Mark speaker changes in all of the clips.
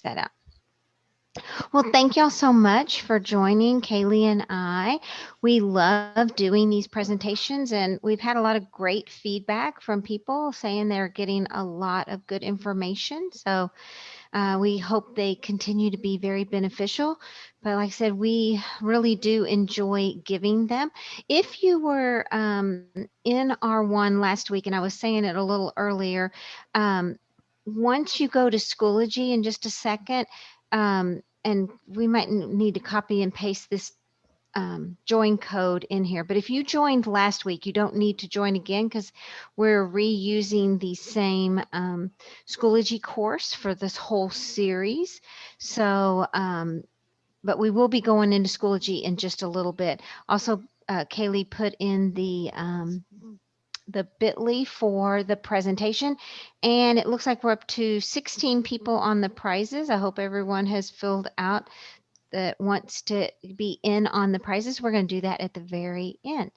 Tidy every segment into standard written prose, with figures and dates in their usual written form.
Speaker 1: that out. Well, thank y'all so much for joining Kaylee and I. We love doing these presentations, and we've had a lot of great feedback from people saying they're getting a lot of good information. So we hope they continue to be very beneficial. But like I said, we really do enjoy giving them. If you were in our one last week, and I was saying it a little earlier, um, once you go to Schoology in just a second, and we might need to copy and paste this join code in here. But if you joined last week, you don't need to join again because we're reusing the same Schoology course for this whole series. So, but we will be going into Schoology in just a little bit. Also, Kaylee put in the bit.ly for the presentation, and it looks like we're up to 16 people on the prizes. I hope everyone has filled out that wants to be in on the prizes. We're going to do that at the very end.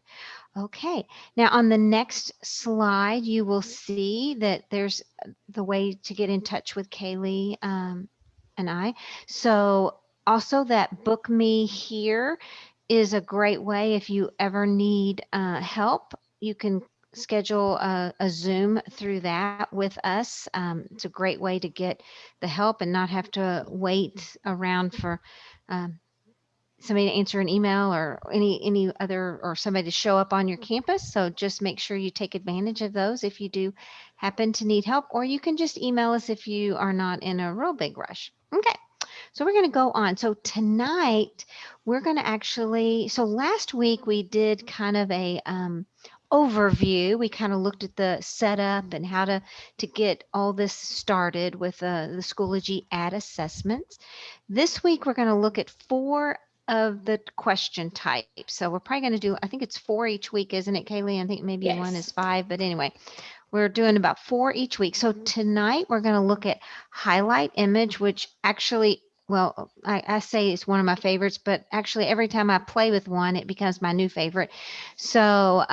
Speaker 1: Okay, now on the next slide, you will see that there's the way to get in touch with Kaylee and I. So also that book me here is a great way if you ever need help. You can schedule a Zoom through that with us. It's a great way to get the help and not have to wait around for um, somebody to answer an email or any other or somebody to show up on your campus. So just make sure you take advantage of those if you do happen to need help, or you can just email us if you are not in a real big rush. Okay. So we're going to go on. So tonight we're going to actually, so last week we did kind of a overview. We kind of looked at the setup and how to get all this started with the Schoology ad assessments. This week we're going to look at 4 of the question types. So we're probably going to do, I think it's 4 each week, isn't it, Kaylee? I think maybe one is
Speaker 2: Yes.
Speaker 1: 5, but anyway, we're doing about 4 each week. So tonight we're going to look at highlight image, which actually, well, I say it's one of my favorites, but actually every time I play with one, it becomes my new favorite. So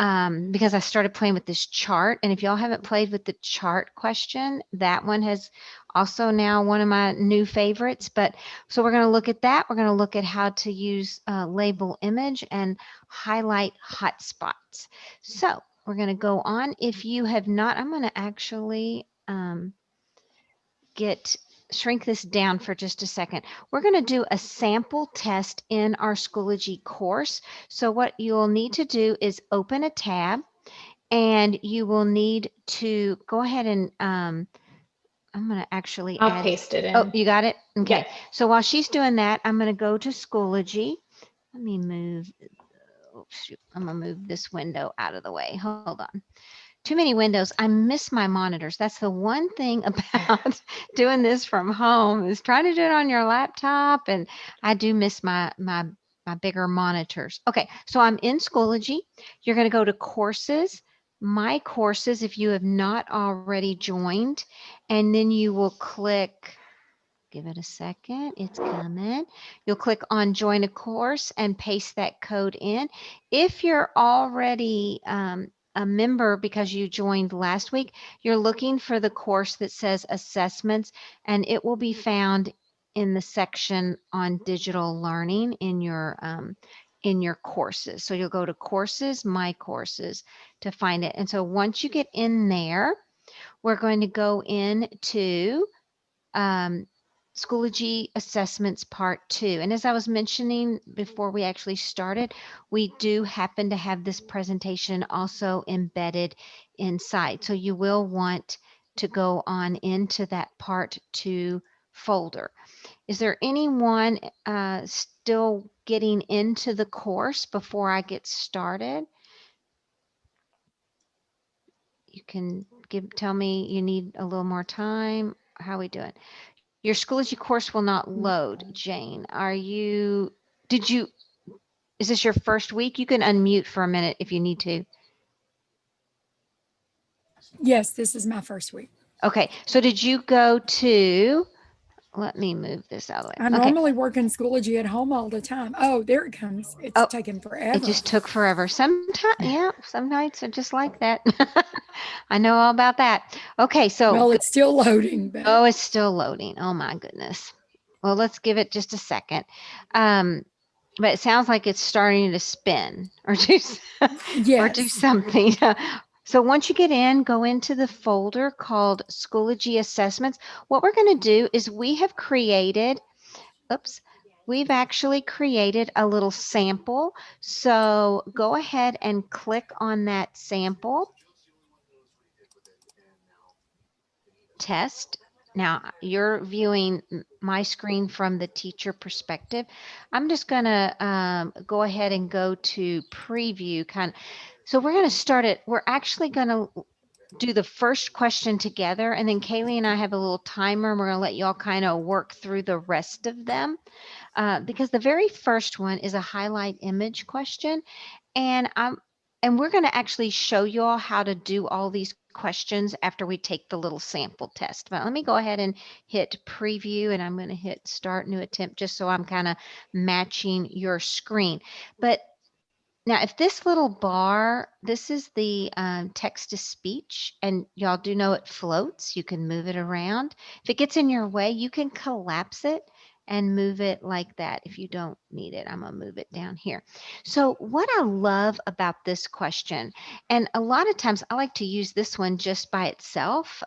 Speaker 1: because I started playing with this chart, and if y'all haven't played with the chart question, that one has also now one of my new favorites. But so we're going to look at that. We're going to look at how to use label image and highlight hotspots. So we're going to go on. If you have not, I'm going to actually get shrink this down for just a second. We're going to do a sample test in our Schoology course. So what you'll need to do is open a tab, and you will need to go ahead and I'm going to actually
Speaker 2: I'll
Speaker 1: add.
Speaker 2: paste it
Speaker 1: Oh,
Speaker 2: in.
Speaker 1: you got it? Okay.
Speaker 2: Yep.
Speaker 1: So while she's doing that, I'm going to go to Schoology. Let me move. Oh, shoot. I'm going to move this window out of the way. Hold on. Too many windows. I miss my monitors. That's the one thing about doing this from home is trying to do it on your laptop, and I do miss my bigger monitors. Okay, so I'm in Schoology. You're going to go to courses, my courses if you have not already joined, and then you will click. Give it a second. It's coming. You'll click on join a course and paste that code in. If you're already a member because you joined last week, you're looking for the course that says assessments, and it will be found in the section on digital learning in your courses. So you'll go to courses, my courses to find it. And so once you get in there, we're going to go into um, Schoology Assessments Part 2. And as I was mentioning before we actually started, we do happen to have this presentation also embedded inside. So you will want to go on into that Part 2 folder. Is there anyone still getting into the course before I get started? You can tell me you need a little more time. How are we doing? Your Schoology course will not load, Jane. Did you, is this your first week? You can unmute for a minute if you need to.
Speaker 3: Yes, this is my first week.
Speaker 1: Okay, so did you go to, let me move this out of the
Speaker 3: I
Speaker 1: way. Okay.
Speaker 3: normally work in Schoology at home all the time. Oh, there it comes. It's
Speaker 1: Oh,
Speaker 3: taking
Speaker 1: it
Speaker 3: forever.
Speaker 1: just took forever. Sometimes, yeah, some nights are just like that. I know all about that. Okay, so,
Speaker 3: Well, it's still loading, but
Speaker 1: oh, it's still loading. Oh my goodness. Well, let's give it just a second. Um, but it sounds like it's starting to spin or or do
Speaker 3: Yes.
Speaker 1: something. So once you get in, go into the folder called Schoology Assessments. What we're going to do is we have created, oops, we've actually created a little sample. So go ahead and click on that sample test. Now you're viewing my screen from the teacher perspective. I'm just going to go ahead and go to preview kind of. So we're going to start it. We're actually going to do the first question together, and then Kaylee and I have a little timer, and we're going to let y'all kind of work through the rest of them, because the very first one is a highlight image question, and we're going to actually show you all how to do all these questions after we take the little sample test. But let me go ahead and hit preview, and I'm going to hit start new attempt just so I'm kind of matching your screen. But now, if this little bar, this is the text to speech, and y'all do know it floats. You can move it around. If it gets in your way, you can collapse it and move it like that. If you don't need it, I'm going to move it down here. So, what I love about this question, and a lot of times I like to use this one just by itself.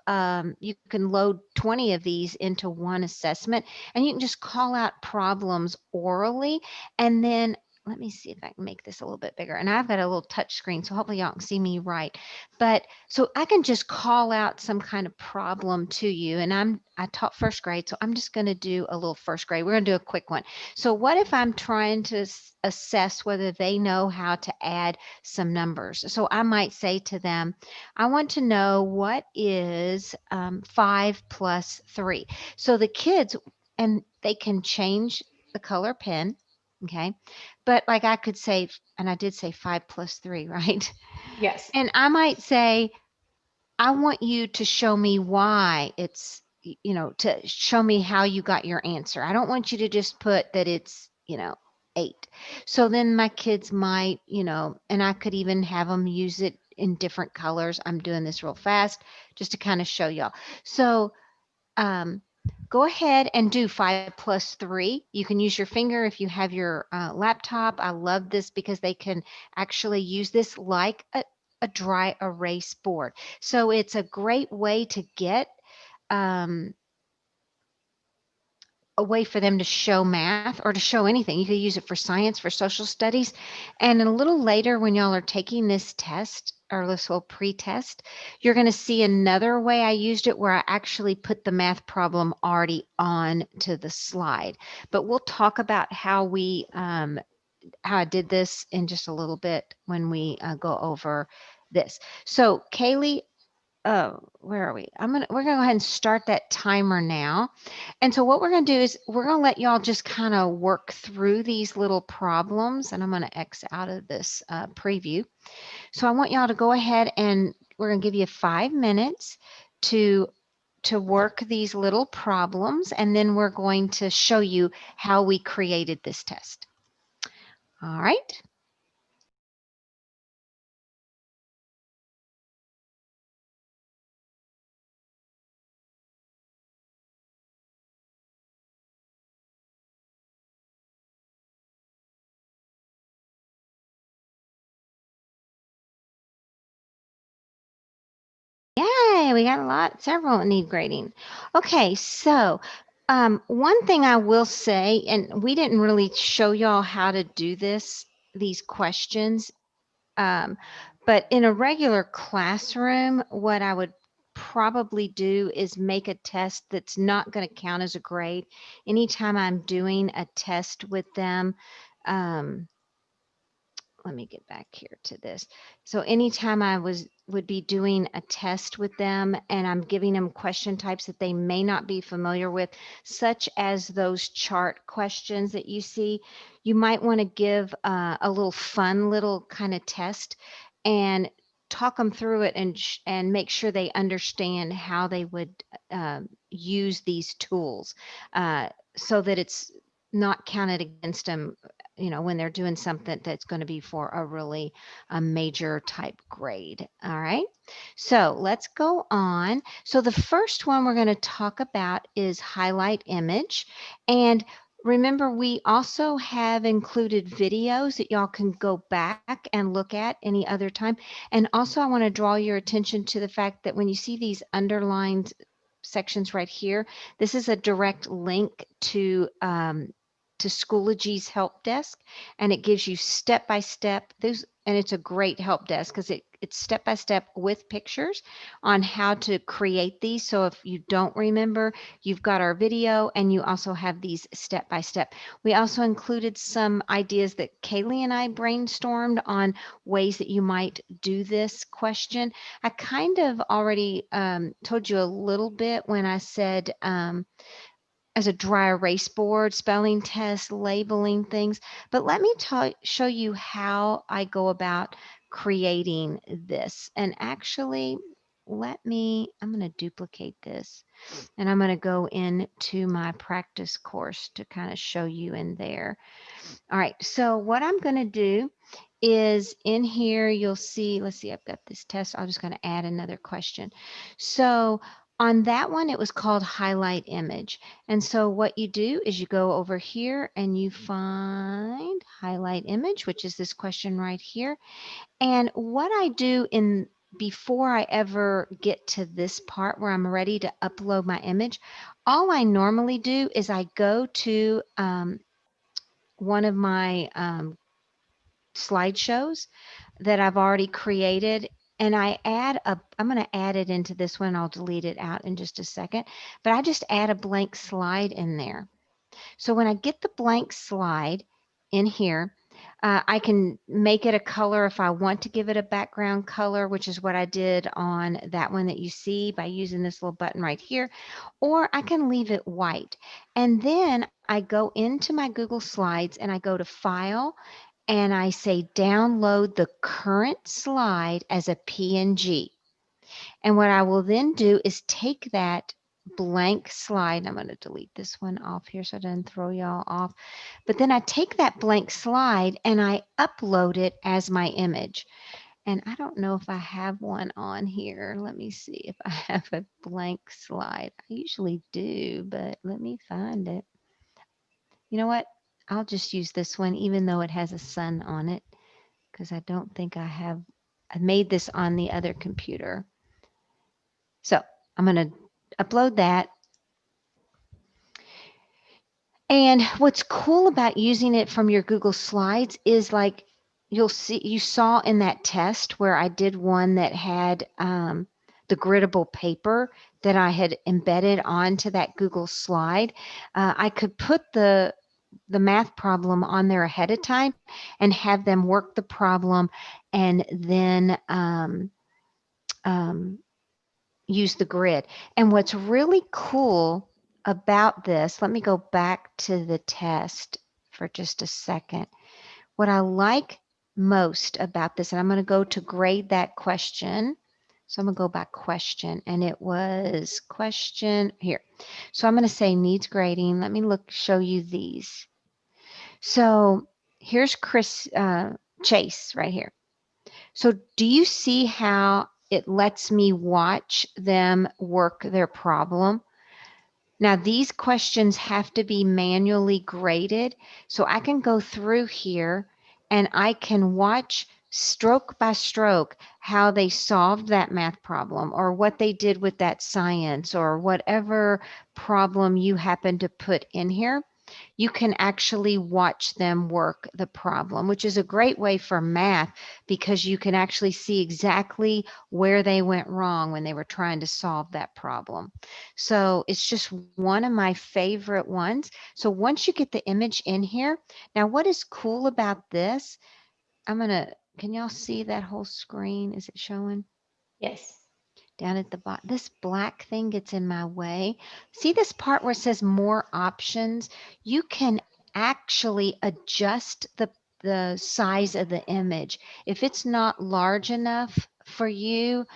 Speaker 1: You can load 20 of these into one assessment, and you can just call out problems orally, and then let me see if I can make this a little bit bigger. And I've got a little touch screen, so hopefully y'all can see me right. But so I can just call out some kind of problem to you. And I taught first grade, so I'm just going to do a little first grade. We're going to do a quick one. So what if I'm trying to assess whether they know how to add some numbers? So I might say to them, I want to know what is 5 plus 3. So the kids, and they can change the color pen. Okay. But like I could say, and I did say 5 plus 3, right?
Speaker 2: Yes.
Speaker 1: And I might say, I want you to show me why it's, to show me how you got your answer. I don't want you to just put that it's, 8. So then my kids might, and I could even have them use it in different colors. I'm doing this real fast just to kind of show y'all. So um, go ahead and do 5 plus 3. You can use your finger if you have your laptop. I love this because they can actually use this like a dry erase board. So it's a great way to get um, a way for them to show math or to show anything. You could use it for science, for social studies. And a little later, when y'all are taking this test or this whole pre-test, you're going to see another way I used it where I actually put the math problem already on to the slide. But we'll talk about how I did this in just a little bit when we go over this. So Kaylee, where are we? We're gonna go ahead and start that timer now. And so what we're gonna do is we're gonna let y'all just kind of work through these little problems, and I'm gonna X out of this preview. So I want y'all to go ahead, and we're gonna give you 5 minutes to work these little problems, and then we're going to show you how we created this test. All right. Yay, we got several that need grading. Okay, so one thing I will say, and we didn't really show y'all how to do these questions, um, but in a regular classroom, what I would probably do is make a test that's not going to count as a grade. Anytime I'm doing a test with them, um, let me get back here to this. So anytime I would be doing a test with them and I'm giving them question types that they may not be familiar with, such as those chart questions that you see, you might want to give a little fun little kind of test and talk them through it and make sure they understand how they would use these tools so that it's not counted against them when they're doing something that's going to be for a really a major type grade. All right. So let's go on. So the first one we're going to talk about is highlight image. And remember, we also have included videos that y'all can go back and look at any other time. And also, I want to draw your attention to the fact that when you see these underlined sections right here, this is a direct link to Schoology's help desk, and it gives you step by step. Those, and it's a great help desk because it's step by step with pictures on how to create these. So if you don't remember, you've got our video, and you also have these step by step. We also included some ideas that Kaylee and I brainstormed on ways that you might do this question. I kind of already told you a little bit when I said as a dry erase board, spelling test, labeling things. But let me show you how I go about creating this. And actually, I'm going to duplicate this, and I'm going to go into my practice course to kind of show you in there. All right, so what I'm going to do is in here, you'll see, let's see, I've got this test. I'm just going to add another question. So on that one, it was called highlight image. And so what you do is you go over here and you find highlight image, which is this question right here. And what I do in before I ever get to this part where I'm ready to upload my image, all I normally do is I go to one of my slideshows that I've already created. And I'm going to add it into this one. I'll delete it out in just a second. But I just add a blank slide in there. So when I get the blank slide in here, I can make it a color if I want to give it a background color, which is what I did on that one that you see by using this little button right here, or I can leave it white. And then I go into my Google Slides and I go to File and I say download the current slide as a PNG. And what I will then do is take that blank slide. I'm going to delete this one off here so it doesn't throw y'all off. But then I take that blank slide and I upload it as my image. And I don't know if I have one on here. Let me see if I have a blank slide. I usually do, but let me find it. You know what? I'll just use this one, even though it has a sun on it, because I don't think I made this on the other computer. So I'm going to upload that. And what's cool about using it from your Google Slides is like you saw in that test where I did one that had the griddable paper that I had embedded onto that Google slide. I could put the math problem on there ahead of time and have them work the problem and then use the grid. And what's really cool about this, let me go back to the test for just a second. What I like most about this, and I'm going to go to grade that question. So I'm going to go back question, and it was question here. So I'm going to say needs grading. Let me show you these. So here's Chase right here. So do you see how it lets me watch them work their problem? Now, these questions have to be manually graded. So I can go through here and I can watch stroke by stroke how they solved that math problem or what they did with that science or whatever problem you happen to put in here. You can actually watch them work the problem, which is a great way for math because you can actually see exactly where they went wrong when they were trying to solve that problem. So it's just one of my favorite ones. So once you get the image in here, now what is cool about this, can y'all see that whole screen? Is it showing?
Speaker 2: Yes.
Speaker 1: Down at the bottom, this black thing gets in my way. See this part where it says more options? You can actually adjust the size of the image. If it's not large enough for you,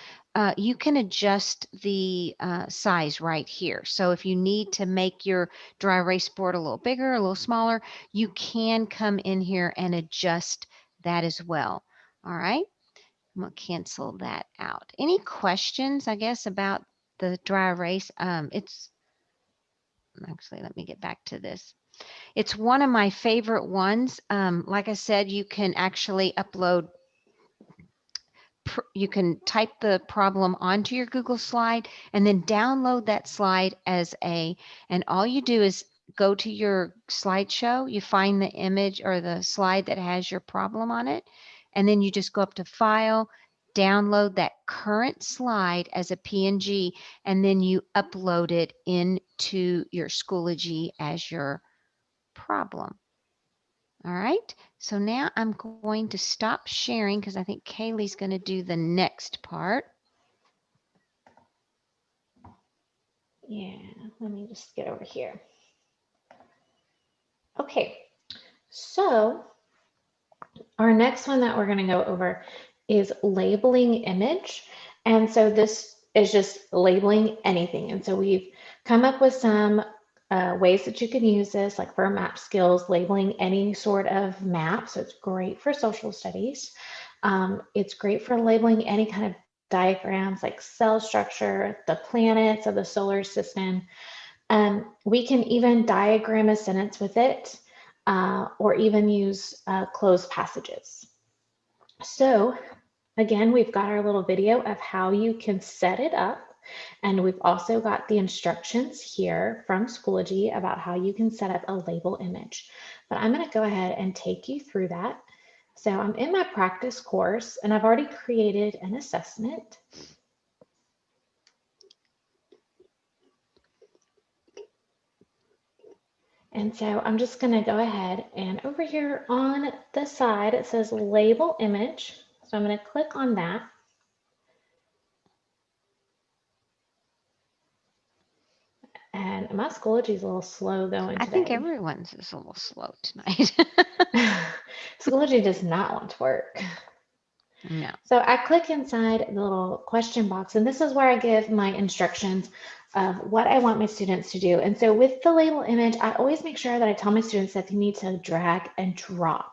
Speaker 1: you can adjust the size right here. So if you need to make your dry erase board a little bigger, a little smaller, you can come in here and adjust that as well. All right, I'm going to cancel that out. Any questions, I guess, about the dry erase? It's actually, let me get back to this. It's one of my favorite ones. Like I said, you can actually upload, you can type the problem onto your Google slide and then download that slide as and all you do is go to your slideshow, you find the image or the slide that has your problem on it, and then you just go up to File, download that current slide as a PNG, and then you upload it into your Schoology as your problem. All right, so now I'm going to stop sharing because I think Kaylee's going to do the next part. Yeah, let me just get over here. Okay, so our next one that we're going to go over is labeling image. And so this is just labeling anything. And so we've come up with some ways that you can use this, like for map skills, labeling any sort of map. So it's great for social studies. It's great for labeling any kind of diagrams like cell structure, the planets of the solar system. We can even diagram a sentence with it, or even use closed passages. So again, we've got our little video of how you can set it up. And we've also got the instructions here from Schoology about how you can set up a label image. But I'm going to go ahead and take you through that. So I'm in my practice course and I've already created an assessment. And so I'm just going to go ahead and over here on the side, it says label image. So I'm going to click on that. And my Schoology is a little slow going today. I think everyone's is a little slow tonight.
Speaker 3: Schoology does not want to work.
Speaker 1: No.
Speaker 3: So I click inside the little question box, and this is where I give my instructions of what I want my students to do. And so with the label image, I always make sure that I tell my students that they need to drag and drop.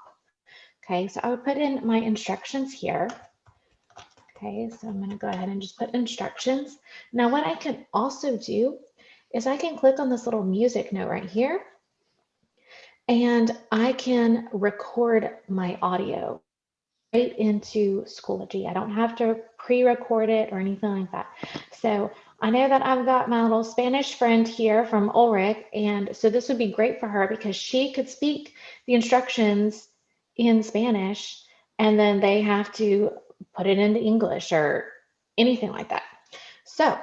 Speaker 3: Okay, so I would put in my instructions here. Okay, so I'm going to go ahead and just put instructions. Now what I can also do is I can click on this little music note right here, and I can record my audio right into Schoology. I don't have to pre-record it or anything like that. So I know that I've got my little Spanish friend here from Ulrich, and so this would be great for her because she could speak the instructions in Spanish and then they have to put it into English or anything like that. So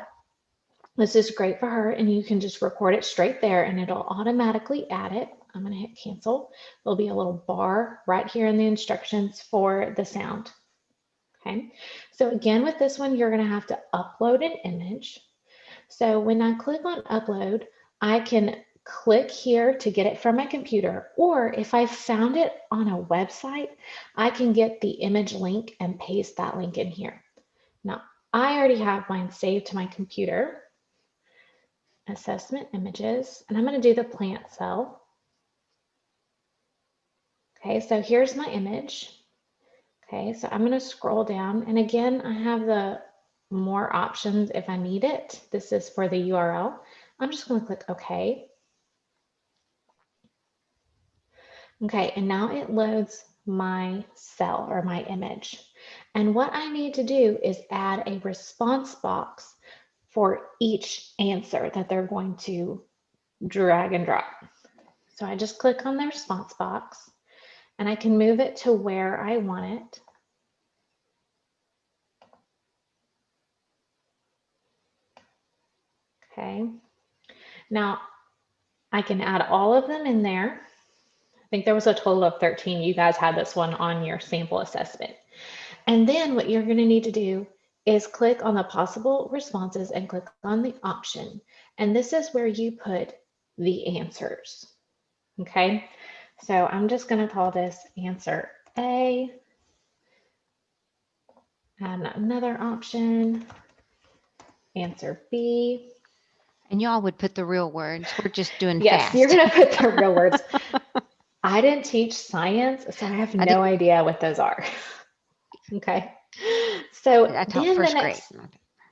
Speaker 3: this is great for her, and you can just record it straight there and it'll automatically add it. I'm going to hit cancel. There'll be a little bar right here in the instructions for the sound. Okay, so again, with this one, you're going to have to upload an image. So when I click on upload, I can click here to get it from my computer, or if I found it on a website, I can get the image link and paste that link in here. Now, I already have mine saved to my computer. Assessment images, and I'm going to do the plant cell. Okay, so here's my image. Okay, so I'm going to scroll down, and again, I have the more options if I need it. This is for the URL. I'm just going to click OK. Okay, and now it loads my cell or my image. And what I need to do is add a response box for each answer that they're going to drag and drop. So I just click on the response box and I can move it to where I want it. Okay. Now I can add all of them in there. I think there was a total of 13. You guys had this one on your sample assessment. And then what you're going to need to do is click on the possible responses and click on the option. And this is where you put the answers. Okay. So I'm just going to call this answer A. And another option, answer B.
Speaker 1: And y'all would put the real words. We're just doing
Speaker 3: Yes, you're
Speaker 1: fast.
Speaker 3: going to put the real words. I didn't teach science, so I have
Speaker 1: I did.
Speaker 3: no idea what those are. Okay. So
Speaker 1: I taught
Speaker 3: then the
Speaker 1: first grade.
Speaker 3: next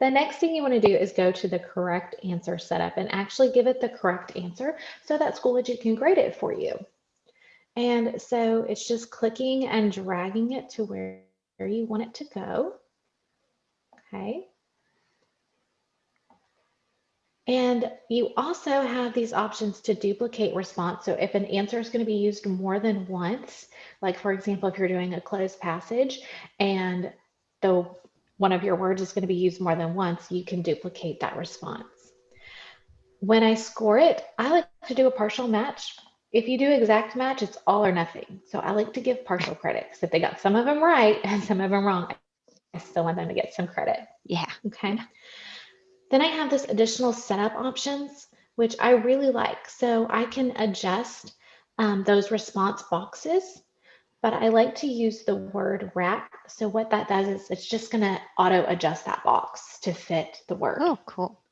Speaker 3: the next thing you want to do is go to the correct answer setup and actually give it the correct answer so that Schoology can grade it for you. And so it's just clicking and dragging it to where you want it to go. Okay. And you also have these options to duplicate response. So if an answer is going to be used more than once, like for example, if you're doing a closed passage and the one of your words is going to be used more than once, you can duplicate that response. When I score it, I like to do a partial match. If you do exact match, it's all or nothing. So I like to give partial credit because if they got some of them right and some of them wrong, I still want them to get some credit.
Speaker 1: Yeah.
Speaker 3: Okay.
Speaker 1: Yeah.
Speaker 3: Then I have this additional setup options, which I really like. So I can adjust those response boxes, but I like to use the word wrap. So what that does is it's just going to auto adjust that box to fit the word.
Speaker 1: Oh, cool.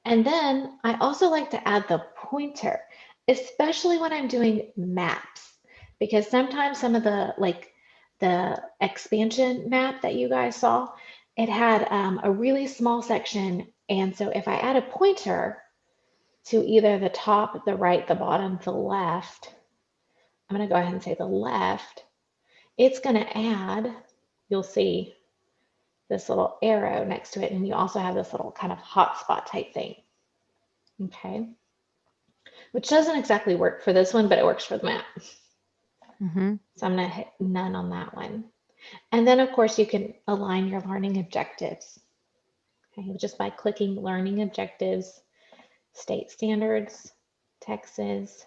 Speaker 3: And then I also like to add the pointer, especially when I'm doing maps, because sometimes some of the expansion map that you guys saw, it had a really small section. And so if I add a pointer to either the top, the right, the bottom, the left, I'm going to go ahead and say the left, it's going to add, you'll see this little arrow next to it. And you also have this little kind of hotspot type thing. Okay. Which doesn't exactly work for this one, but it works for the map.
Speaker 1: Mm-hmm.
Speaker 3: So I'm going to hit none on that one. And then, of course, you can align your learning objectives. Okay, just by clicking learning objectives, state standards, Texas,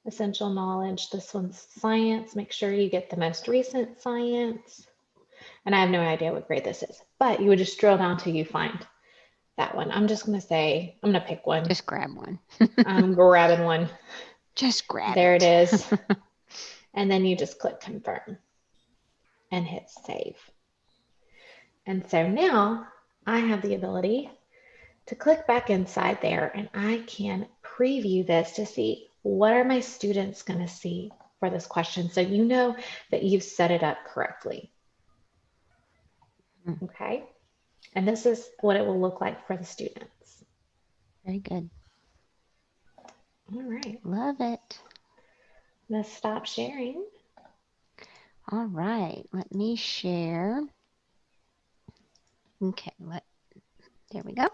Speaker 3: essential knowledge. This one's science. Make sure you get the most recent science. And I have no idea what grade this is, but you would just drill down till you find that one. I'm just going to say, I'm going to pick one.
Speaker 1: Just grab one.
Speaker 3: I'm grabbing one.
Speaker 1: Just grab
Speaker 3: There it
Speaker 1: it.
Speaker 3: is. And then you just click confirm and hit save. And so now I have the ability to click back inside there and I can preview this to see what are my students going to see for this question. So you know that you've set it up correctly.
Speaker 1: Mm,
Speaker 3: Okay. And this is what it will look like for the students.
Speaker 1: very good.
Speaker 3: All right.
Speaker 1: Love it.
Speaker 3: Let's stop sharing.
Speaker 1: All right. Let me share. Okay. There we go.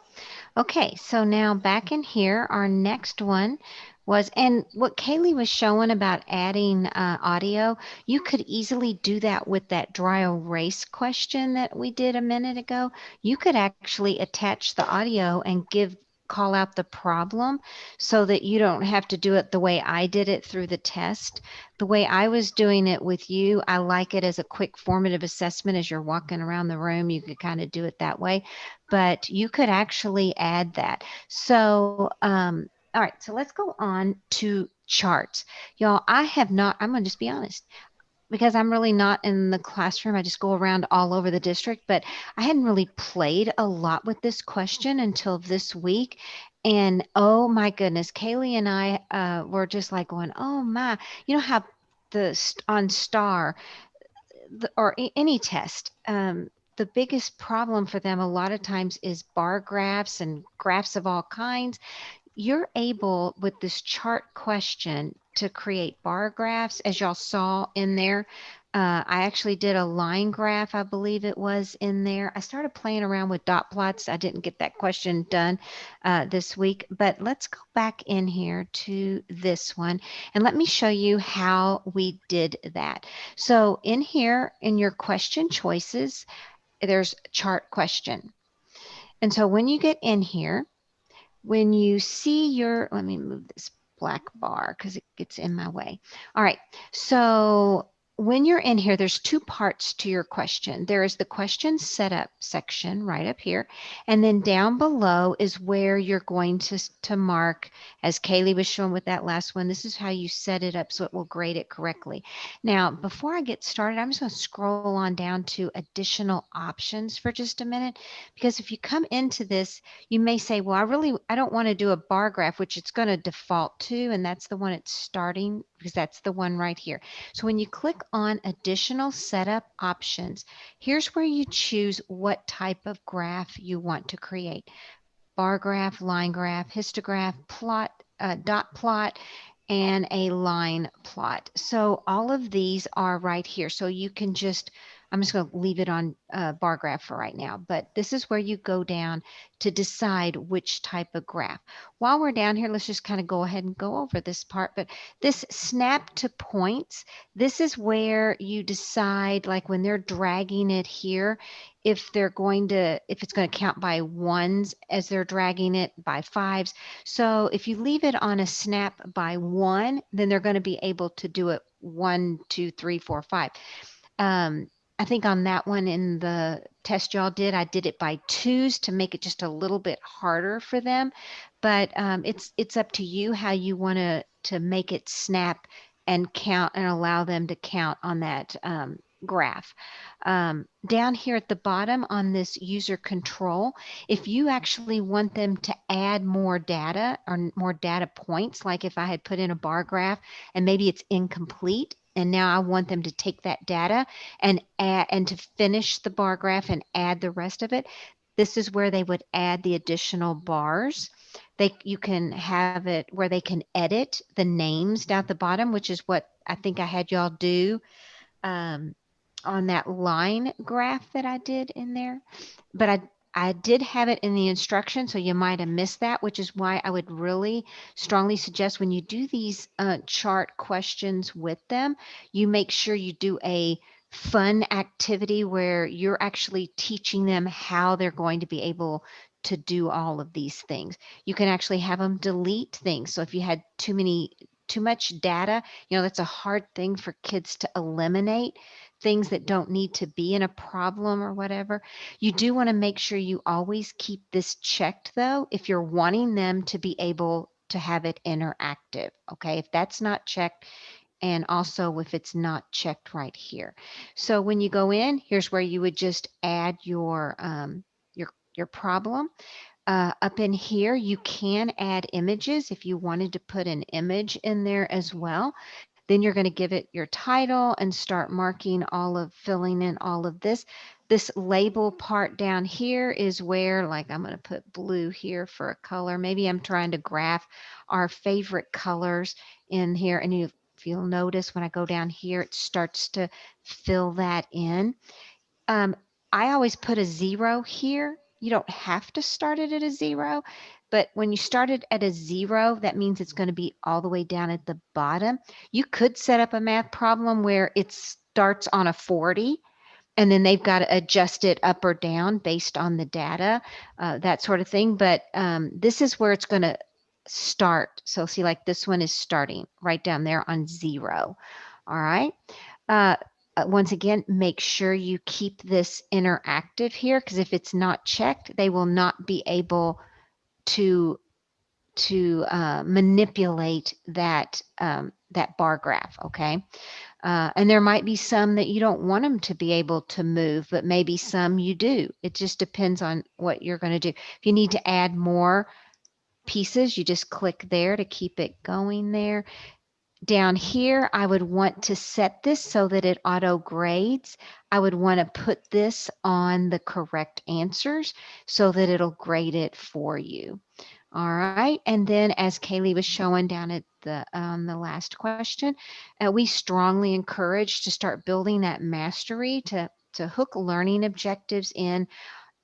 Speaker 1: Okay, so now back in here, our next one was, and what Kaylee was showing about adding audio, you could easily do that with that dry erase question that we did a minute ago. You could actually attach the audio and call out the problem so that you don't have to do it the way I did it through the test. The way I was doing it with you, I like it as a quick formative assessment as you're walking around the room. You could kind of do it that way, but you could actually add that. So, all right, so let's go on to charts. Y'all, I have not, I'm going to just be honest, because I'm really not in the classroom. I just go around all over the district, but I hadn't really played a lot with this question until this week. And oh my goodness, Kaylee and I were just like going, oh my, you know how on STAR or any test, the biggest problem for them a lot of times is bar graphs and graphs of all kinds. You're able with this chart question to create bar graphs, as y'all saw in there. I actually did a line graph, I believe it was in there. I started playing around with dot plots. I didn't get that question done this week, but let's go back in here to this one and let me show you how we did that. So in here, in your question choices, there's chart question. And so when you get in here, when you see your, let me move this black bar because it gets in my way. All right, so when you're in here, there's two parts to your question. There is the question setup section right up here. And then down below is where you're going to mark, as Kaylee was showing with that last one, this is how you set it up so it will grade it correctly. Now, before I get started, I'm just going to scroll on down to additional options for just a minute, because if you come into this, you may say, well, I don't want to do a bar graph, which it's going to default to, and that's the one it's starting, because that's the one right here. So when you click on additional setup options, here's where you choose what type of graph you want to create. Bar graph, line graph, histograph, plot, dot plot, and a line plot. So all of these are right here. So you can just, I'm just going to leave it on bar graph for right now, but this is where you go down to decide which type of graph. While we're down here, let's just kind of go ahead and go over this part. But this snap to points, this is where you decide, like when they're dragging it here, if it's going to count by ones as they're dragging it, by fives. So if you leave it on a snap by one, then they're going to be able to do it 1, 2, 3, 4, 5. I think on that one in the test y'all did, I did it by twos to make it just a little bit harder for them. But it's up to you how you want to make it snap and count and allow them to count on that graph. Down here at the bottom on this user control, if you actually want them to add more data or more data points, like if I had put in a bar graph and maybe it's incomplete, and now I want them to take that data and to finish the bar graph and add the rest of it, this is where they would add the additional bars. You can have it where they can edit the names down at the bottom, which is what I think I had y'all do um, on that line graph that I did in there. But I did have it in the instruction, so you might have missed that, which is why I would really strongly suggest when you do these chart questions with them, you make sure you do a fun activity where you're actually teaching them how they're going to be able to do all of these things. You can actually have them delete things. So if you had too much data, that's a hard thing for kids to eliminate, things that don't need to be in a problem or whatever. You do want to make sure you always keep this checked, though, if you're wanting them to be able to have it interactive. Okay, if that's not checked, and also if it's not checked right here. So when you go in, here's where you would just add your problem. Up in here, you can add images if you wanted to put an image in there as well. Then you're going to give it your title and start filling in all of this. This label part down here is where, like, I'm going to put blue here for a color. Maybe I'm trying to graph our favorite colors in here. And if you'll notice when I go down here, it starts to fill that in. Um, I always put a 0 here. You don't have to start it at a 0, but when you start it at a 0, that means it's going to be all the way down at the bottom. You could set up a math problem where it starts on a 40, and then they've got to adjust it up or down based on the data, that sort of thing. But this is where it's going to start. So see, like this one is starting right down there on 0. All right. Uh, Once again, make sure you keep this interactive here, because if it's not checked, they will not be able to manipulate that bar graph. Okay. And there might be some that you don't want them to be able to move, but maybe some you do. It just depends on what you're going to do. If you need to add more pieces, you just click there to keep it going there. Down here, I would want to set this so that it auto grades. I would want to put this on the correct answers so that it'll grade it for you. All right. And then, as Kaylee was showing down at the last question, we strongly encourage to start building that mastery to hook learning objectives in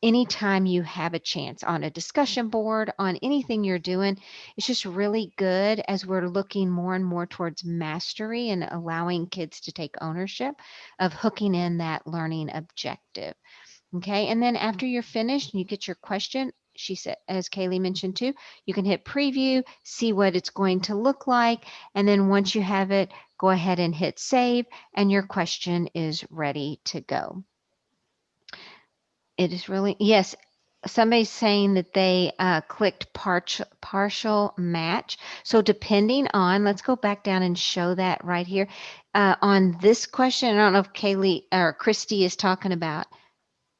Speaker 1: anytime you have a chance, on a discussion board, on anything you're doing. It's just really good as we're looking more and more towards mastery and allowing kids to take ownership of hooking in that learning objective. Okay. And then after you're finished and you get your question, she said, as Kaylee mentioned too, you can hit preview, see what it's going to look like, and then once you have it, go ahead and hit save, and your question is ready to go. It is really, yes. Somebody's saying that they clicked partial match. So depending on, let's go back down and show that right here. On this question, I don't know if Kaylee or Christy is talking about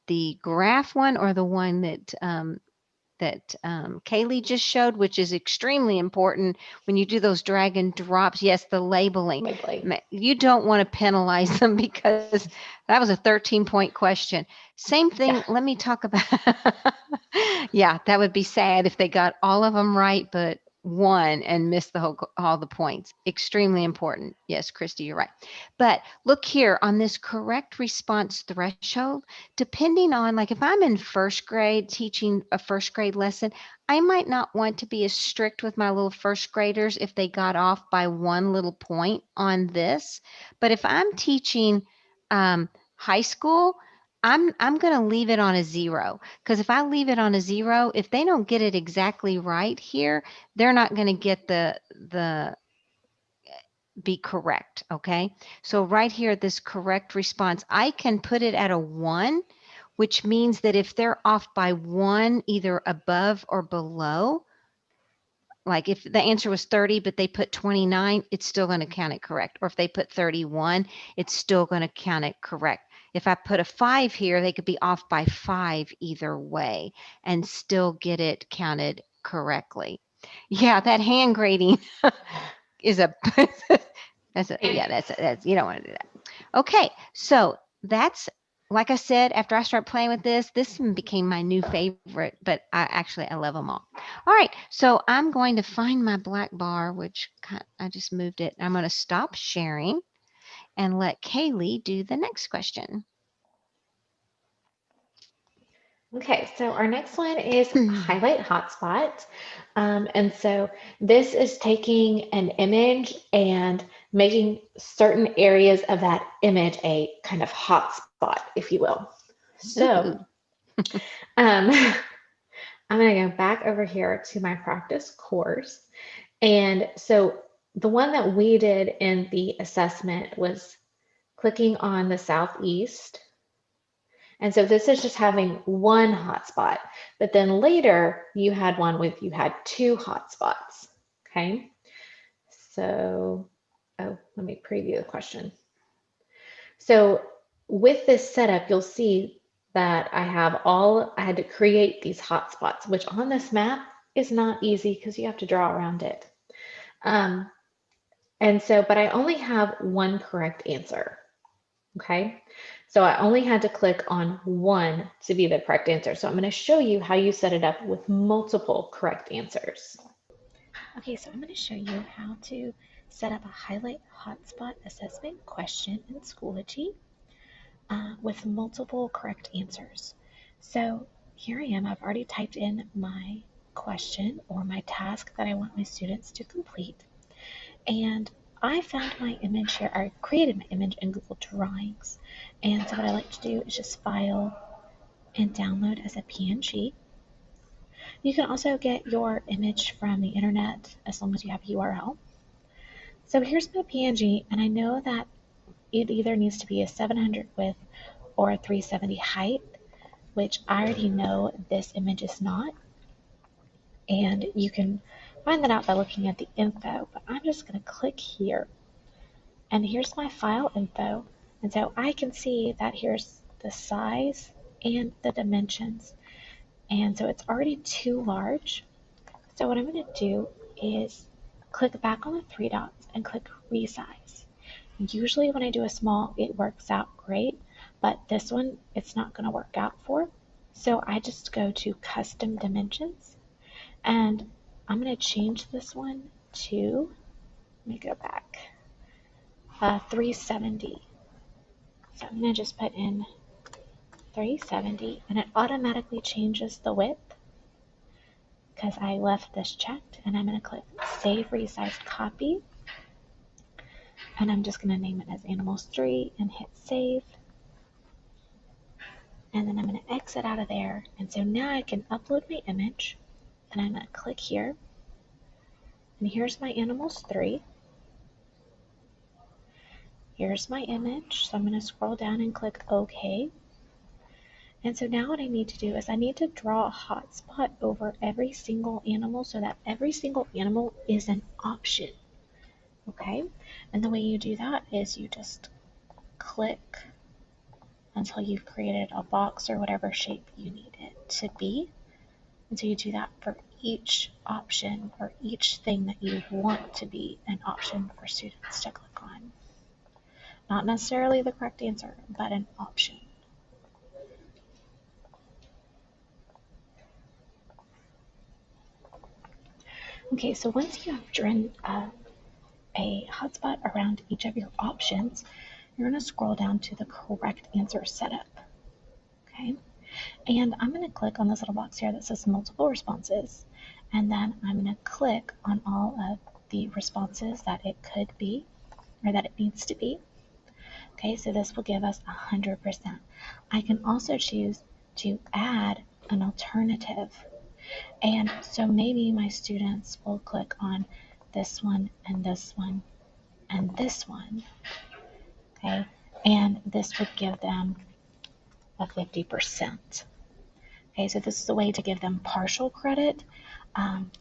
Speaker 1: the graph one or the one that Kaylee just showed, which is extremely important when you do those drag and drops. Yes, the labeling.
Speaker 3: Labeling.
Speaker 1: You don't want to penalize them because that was a 13-point question. Same thing,
Speaker 3: Yeah.
Speaker 1: let me talk about, yeah, that would be sad if they got all of them right, but one and missed all the points. Extremely important. Yes, Christy, you're right. But look here on this correct response threshold, depending on, like if I'm in first grade teaching a first grade lesson, I might not want to be as strict with my little first graders if they got off by one little point on this. But if I'm teaching high school, I'm going to leave it on a 0, because if I leave it on a 0, if they don't get it exactly right here, they're not going to get the be correct. Okay. So right here, this correct response, I can put it at a 1, which means that if they're off by 1, either above or below, like if the answer was 30, but they put 29, it's still going to count it correct. Or if they put 31, it's still going to count it correct. If I put a 5 here, they could be off by 5 either way and still get it counted correctly. Yeah, that hand grading is a that's you don't want to do that. Okay, so that's, like I said, after I started playing with this one became my new favorite, but I love them all. All right, so I'm going to find my black bar, which I just moved it. I'm going to stop sharing and let Kaylee do the next question.
Speaker 3: Okay, so our next one is highlight hotspot. And so this is taking an image and making certain areas of that image a kind of hotspot, if you will. So
Speaker 1: Ooh.
Speaker 3: um, I'm going to go back over here to my practice course. And so the one that we did in the assessment was clicking on the southeast. And so this is just having one hotspot, but then later you had one with, you had two hotspots. Okay. So, oh, let me preview the question. So with this setup, you'll see that I had to create these hotspots, which on this map is not easy because you have to draw around it. And so, but I only have one correct answer. Okay. So I only had to click on one to be the correct answer. So I'm going to show you how you set it up with multiple correct answers. Okay, so I'm going to show you how to set up a highlight hotspot assessment question in Schoology with multiple correct answers. So here I am, I've already typed in my question or my task that I want my students to complete. And I found my image here, I created my image in Google Drawings. And so what I like to do is just file and download as a PNG. You can also get your image from the internet as long as you have a URL. So here's my PNG, and I know that it either needs to be a 700 width or a 370 height, which I already know this image is not. And you can find that out by looking at the info, but I'm just going to click here. And here's my file info. And so I can see that here's the size and the dimensions. And so it's already too large. So what I'm going to do is click back on the three dots and click resize. Usually when I do a small, it works out great, but this one, it's not going to work out for. So I just go to custom dimensions and I'm going to change this one to, let me go back, 370. So I'm going to just put in 370 and it automatically changes the width because I left this checked, and I'm going to click save resized copy. And I'm just going to name it as animals 3 and hit save. and then I'm going to exit out of there. And so now I can upload my image, and I'm going to click here, and here's my animals 3. Here's my image, so I'm going to scroll down and click OK. And so now what I need to do is I need to draw a hotspot over every single animal so that every single animal is an option. Okay, and the way you do that is you just click until you've created a box or whatever shape you need it to be. And so you do that for each option or each thing that you want to be an option for students to click on. Not necessarily the correct answer, but an option. Okay, so once you have drawn a hotspot around each of your options, you're going to scroll down to the correct answer setup. Okay, and I'm going to click on this little box here that says multiple responses, and then I'm going to click on all of the responses that it could be or that it needs to be. Okay, so this will give us 100%. I can also choose to add an alternative. And so maybe my students will click on this one and this one and this one. Okay, and this would give them a 50%. Okay, so this is a way to give them partial credit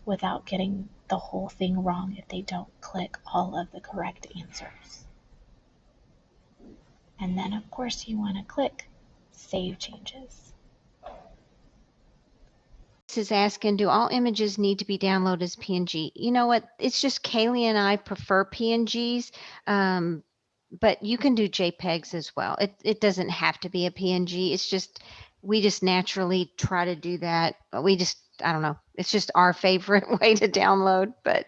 Speaker 3: without getting the whole thing wrong if they don't click all of the correct answers. And then, of course, you want to click Save Changes.
Speaker 1: This is asking, do all images need to be downloaded as PNG? You know what? It's just Kaylee and I prefer PNGs, but you can do JPEGs as well. It doesn't have to be a PNG. It's just we just naturally try to do that. We just I don't know. It's just our favorite way to download, but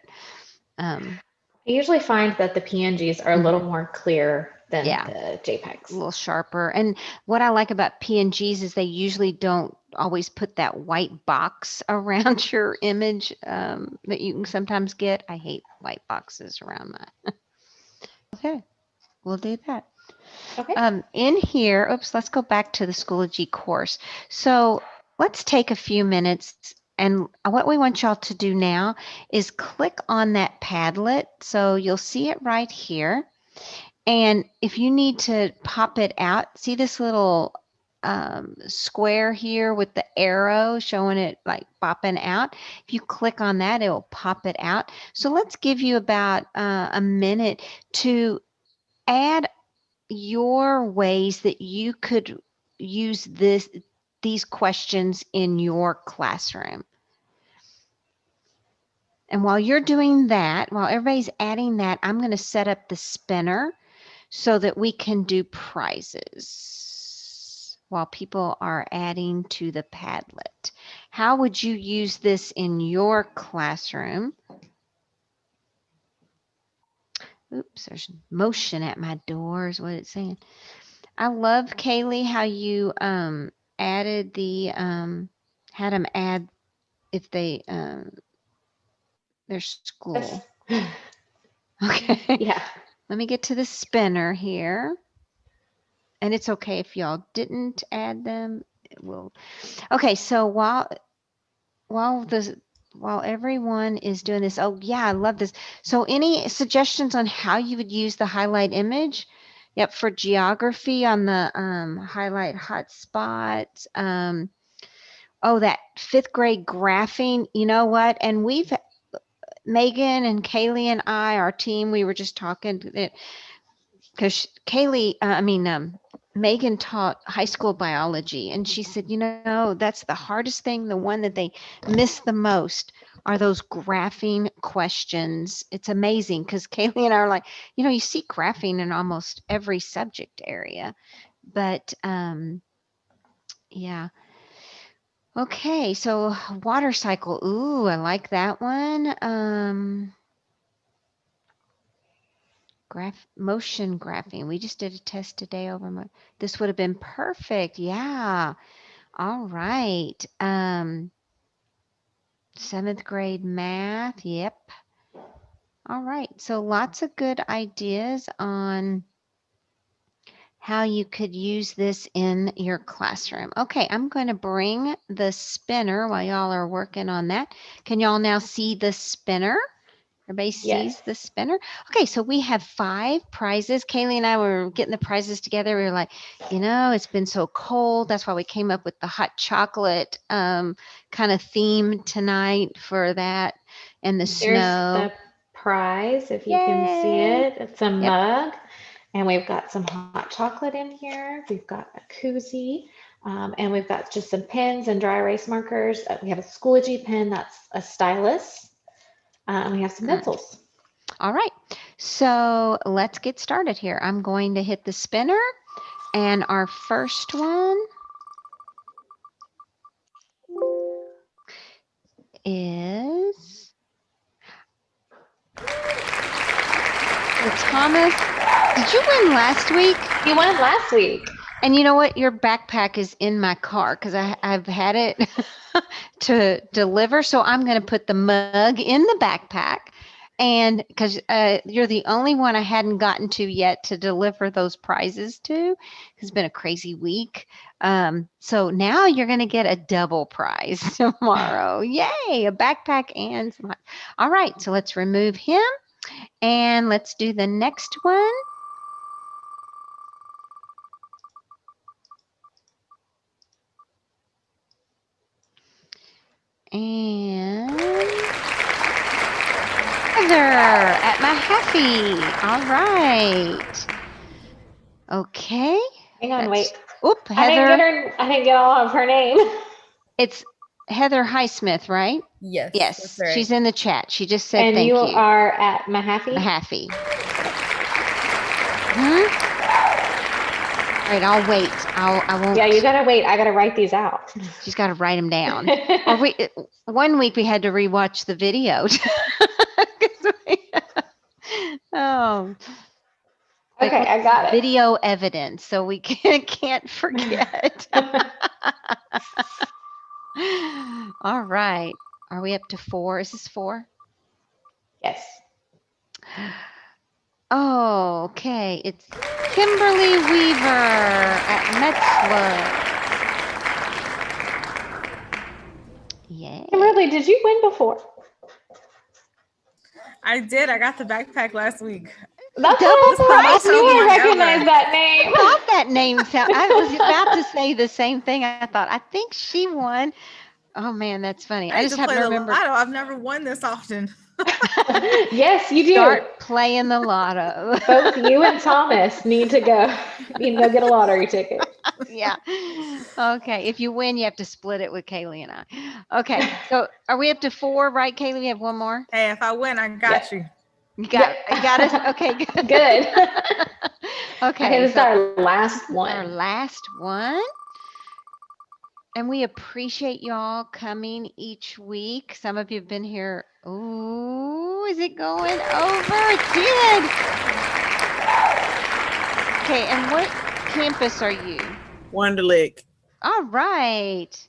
Speaker 1: um,
Speaker 3: I usually find that the PNGs are a little more clear than
Speaker 1: yeah,
Speaker 3: the
Speaker 1: a
Speaker 3: JPEGs.
Speaker 1: little sharper. And what I like about PNGs is they usually don't always put that white box around your image that you can sometimes get. I hate white boxes around mine. Okay, we'll do that.
Speaker 3: Okay.
Speaker 1: In here, oops, let's go back to the Schoology course. So let's take a few minutes, and what we want y'all to do now is click on that Padlet. So you'll see it right here. And if you need to pop it out, see this little square here with the arrow showing it like popping out. If you click on that, it will pop it out. So let's give you about a minute to add your ways that you could use these questions in your classroom. And while you're doing that, while everybody's adding that, I'm going to set up the spinner so that we can do prizes while people are adding to the Padlet. How would you use this in your classroom? Oops, there's motion at my door is what it's saying. I love, Kaylee, how you added the had them add if they their school. Okay.
Speaker 3: Yeah.
Speaker 1: Let me get to the spinner here. And it's okay if y'all didn't add them. It will. Okay, so while the while everyone is doing this, oh yeah, I love this. So any suggestions on how you would use the highlight image? Yep, for geography on the highlight hotspots. Oh, that fifth grade graphing, you know what? And we've, Megan and Kaylee and I, our team, we were just talking because Megan taught high school biology, and she said, you know, that's the hardest thing, the one that they miss the most are those graphing questions. It's amazing because Kaylee and I are like, you know, you see graphing in almost every subject area, but yeah. Okay, so water cycle. Ooh, I like that one. Motion graphing. We just did a test today over this would have been perfect. Yeah. All right. Seventh grade math. Yep. All right. So lots of good ideas on how you could use this in your classroom. Okay, I'm going to bring the spinner while y'all are working on that. Can y'all now see the spinner? Everybody
Speaker 3: Yes.
Speaker 1: sees the spinner? Okay, so we have 5 prizes. Kaylee and I were getting the prizes together. We were like, it's been so cold. That's why we came up with the hot chocolate kind of theme tonight for that, and the
Speaker 3: There's
Speaker 1: snow.
Speaker 3: the prize, if you can see
Speaker 1: Yay!
Speaker 3: it. It's a
Speaker 1: Yep.
Speaker 3: mug, and we've got some hot chocolate in here. We've got a koozie, and we've got just some pens and dry erase markers. We have a Schoology pen that's a stylus, and we have some
Speaker 1: Mm.
Speaker 3: pencils.
Speaker 1: All right. So let's get started here. I'm going to hit the spinner, and our first one is Thomas. Did you win last week?
Speaker 3: You won last week.
Speaker 1: And you know what? Your backpack is in my car because I've had it to deliver. So I'm going to put the mug in the backpack. And because you're the only one I hadn't gotten to yet to deliver those prizes to. It's been a crazy week. So now you're going to get a double prize tomorrow. Yay, a backpack and some. All right, so let's remove him and let's do the next one. And Heather at Mahaffey. All right. Okay.
Speaker 3: Hang on, wait.
Speaker 1: That's oop, Heather.
Speaker 3: I didn't get all of her name.
Speaker 1: It's Heather Highsmith, right?
Speaker 2: Yes, that's
Speaker 1: Yes.
Speaker 2: right.
Speaker 1: She's in the chat. She just said
Speaker 3: And you
Speaker 1: thank you.
Speaker 3: are at Mahaffey?
Speaker 1: Mahaffey. All right, I'll wait. I won't.
Speaker 3: Yeah, you gotta wait. I gotta write these out.
Speaker 1: She's got to write them down. Or one week we had to rewatch the video. Oh, they
Speaker 3: Okay,
Speaker 1: call
Speaker 3: I got it.
Speaker 1: video evidence, so we can't forget. All right. Are we up to 4? Is this 4?
Speaker 3: Yes.
Speaker 1: Oh, okay. It's Kimberly Weaver at Metzler. Yay.
Speaker 3: Kimberly, did you win before?
Speaker 2: I did. I got the backpack last week.
Speaker 3: That's
Speaker 1: Double
Speaker 3: what I
Speaker 1: prize.
Speaker 3: thought. I knew I
Speaker 2: Ever.
Speaker 3: recognized that name.
Speaker 1: I thought that name sound. I was about to say the same thing. I thought, I think she won. Oh man, that's funny. I
Speaker 2: I
Speaker 1: just
Speaker 2: used to
Speaker 1: happen
Speaker 2: play
Speaker 1: to
Speaker 2: the
Speaker 1: remember.
Speaker 2: lotto. I've never won this often.
Speaker 3: Yes, you do.
Speaker 1: Start playing the lotto.
Speaker 3: Both you and Thomas need to go. You need to go get a lottery ticket.
Speaker 1: Yeah. Okay. If you win, you have to split it with Kaylee and I. Okay. So are we up to 4, right, Kaylee? We have one more.
Speaker 2: Hey, if I win, I got you.
Speaker 1: You got us. Okay. Good.
Speaker 3: Good.
Speaker 1: Okay.
Speaker 3: This is
Speaker 1: So
Speaker 3: our last
Speaker 1: our
Speaker 3: one.
Speaker 1: last one. And we appreciate y'all coming each week. Some of you have been here. Ooh, is it going over? It did. Okay, and what campus are you?
Speaker 4: Wonder Lake.
Speaker 1: All right.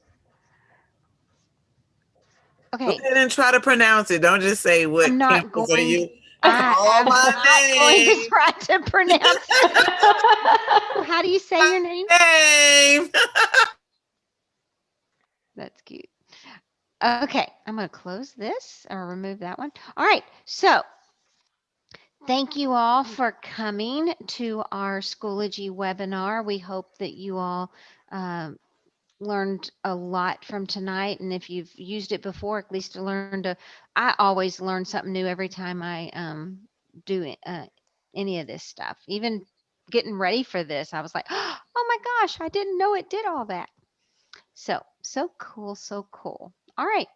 Speaker 1: Okay.
Speaker 4: Go ahead and try to pronounce it. Don't just say what
Speaker 1: I'm not
Speaker 4: campus are
Speaker 1: going
Speaker 4: you.
Speaker 1: to. I'm
Speaker 4: my
Speaker 1: not going to
Speaker 4: name.
Speaker 1: try to pronounce it. How do you say your name?
Speaker 4: Name.
Speaker 1: That's cute. Okay, I'm going to close this or remove that one. All right, so thank you all for coming to our Schoology webinar. We hope that you all learned a lot from tonight, and if you've used it before, at least I always learn something new every time I do any of this stuff. Even getting ready for this, I was like, oh my gosh, I didn't know it did all that. So cool, so cool. All right.